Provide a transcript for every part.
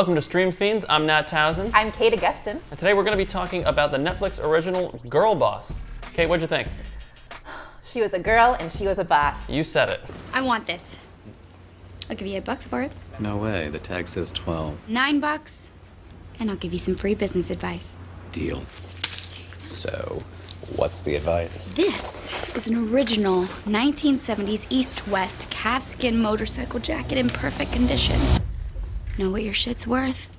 Welcome to Stream Fiends. I'm Nat Towsen. I'm Kate Agustin. And today we're going to be talking about the Netflix original Girlboss. Kate, what'd you think? She was a girl and she was a boss. You said it. I want this. I'll give you $8 for it. No way, the tag says 12. $9, and I'll give you some free business advice. Deal. So, what's the advice? This is an original 1970s East-West calfskin motorcycle jacket in perfect condition. Know what your shit's worth?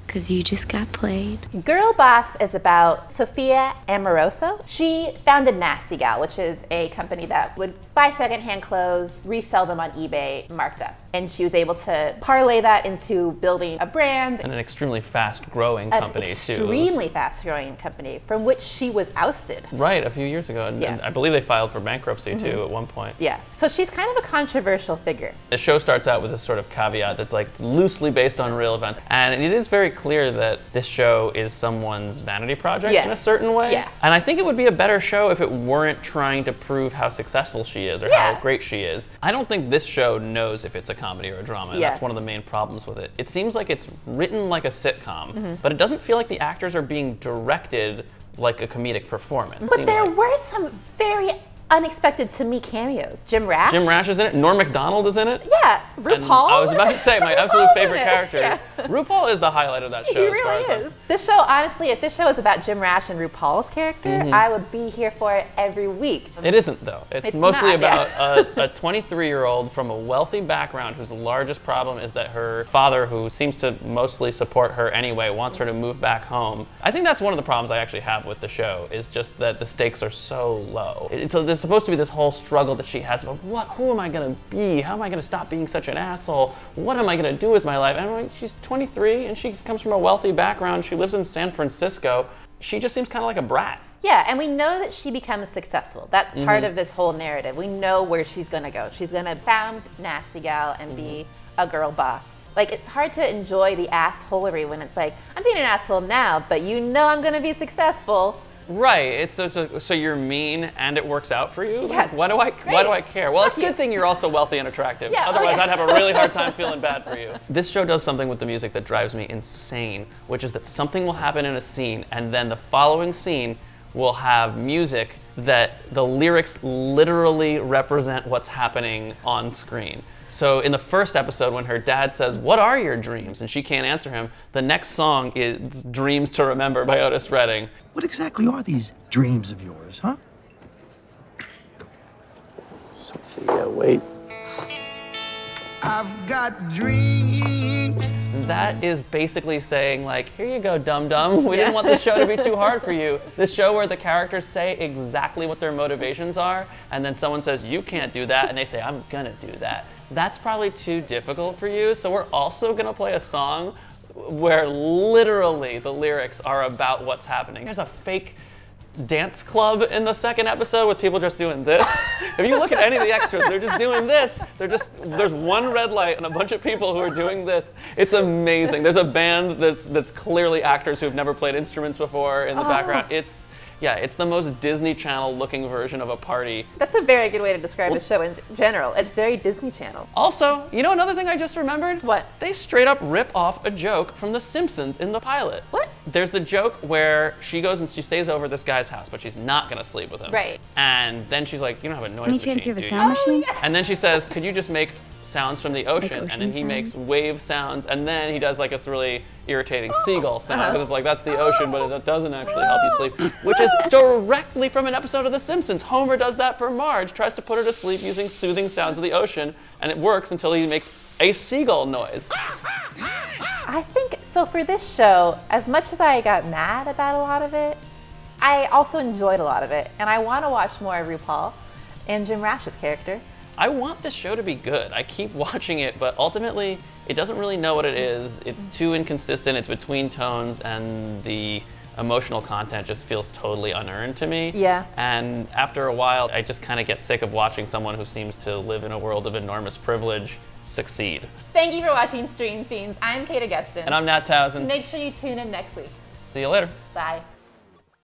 Because you just got played. Girlboss is about Sophia Amoruso. She founded Nasty Gal, which is a company that would buy secondhand clothes, resell them on eBay, marked up. And she was able to parlay that into building a brand. And an extremely fast-growing company, too. Extremely fast-growing company, from which she was ousted. Right, a few years ago. And I believe they filed for bankruptcy, too, at one point. Yeah, so she's kind of a controversial figure. The show starts out with this sort of caveat that's like loosely based on real events. And it is very clear that this show is someone's vanity project in a certain way. Yeah. And I think it would be a better show if it weren't trying to prove how successful she is or how great she is. I don't think this show knows if it's a comedy or a drama. And that's one of the main problems with it. It seems like it's written like a sitcom, but it doesn't feel like the actors are being directed like a comedic performance. But there were some very unexpected to me cameos. Jim Rash. Jim Rash is in it. Norm Macdonald is in it. Yeah, RuPaul. And I was about to say my absolute favorite character. Yeah. RuPaul is the highlight of that show. He really is. This show, honestly, if this show was about Jim Rash and RuPaul's character, I would be here for it every week. It isn't, though. It's mostly about a 23-year-old from a wealthy background whose largest problem is that her father, who seems to mostly support her anyway, wants her to move back home. I think that's one of the problems I actually have with the show, is just that the stakes are so low. There's supposed to be this whole struggle that she has about who am I gonna be? How am I gonna stop being such an asshole? What am I gonna do with my life? And I'm like, she's 23 and she comes from a wealthy background. She lives in San Francisco. She just seems kind of like a brat. Yeah, and we know that she becomes successful. That's part of this whole narrative. We know where she's gonna go. She's gonna found Nasty Gal and be a girl boss. Like, it's hard to enjoy the assholery when it's like, I'm being an asshole now, but you know I'm gonna be successful. Right. So you're mean and it works out for you? Yeah. Like, why do I care? Well, it's a good thing you're also wealthy and attractive. Yeah, Otherwise, I'd have a really hard time feeling bad for you. This show does something with the music that drives me insane, which is that something will happen in a scene and then the following scene will have music that the lyrics literally represent what's happening on screen. So in the first episode, when her dad says, "What are your dreams?" and she can't answer him, the next song is Dreams to Remember by Otis Redding. What exactly are these dreams of yours, huh? Sophia, wait. I've got dreams. That is basically saying, like, here you go, dum-dum. We didn't want this show to be too hard for you. This show where the characters say exactly what their motivations are, and then someone says, you can't do that, and they say, I'm gonna do that. That's probably too difficult for you, so we're also gonna play a song where literally the lyrics are about what's happening. There's a fake dance club in the second episode with people just doing this. If you look at any of the extras, they're just doing this. There's one red light and a bunch of people who are doing this. It's amazing. There's a band that's clearly actors who've never played instruments before in the background. It's the most Disney Channel looking version of a party. That's a very good way to describe the show in general. It's very Disney Channel. Also, you know another thing I just remembered? What? They straight up rip off a joke from The Simpsons in the pilot. What? There's the joke where she goes and she stays over at this guy's house, but she's not gonna sleep with him. Right. And then she's like, you don't have a noise Any machine, chance you have a do sound machine? Yeah. And then she says, could you just make sounds from the ocean? And then he sounds? makes wave sounds, and then he does like this really irritating seagull sound, because it's like, that's the ocean, but it doesn't actually help you sleep, which is directly from an episode of The Simpsons. Homer does that for Marge, tries to put her to sleep using soothing sounds of the ocean, and it works until he makes a seagull noise. I think, so for this show, as much as I got mad about a lot of it, I also enjoyed a lot of it, and I want to watch more of RuPaul and Jim Rash's character. I want this show to be good. I keep watching it, but ultimately, it doesn't really know what it is. It's too inconsistent. It's between tones, and the emotional content just feels totally unearned to me. Yeah. And after a while, I just kind of get sick of watching someone who seems to live in a world of enormous privilege succeed. Thank you for watching Stream Fiends. I'm Kate Agustin. And I'm Nat Towsen. Make sure you tune in next week. See you later. Bye.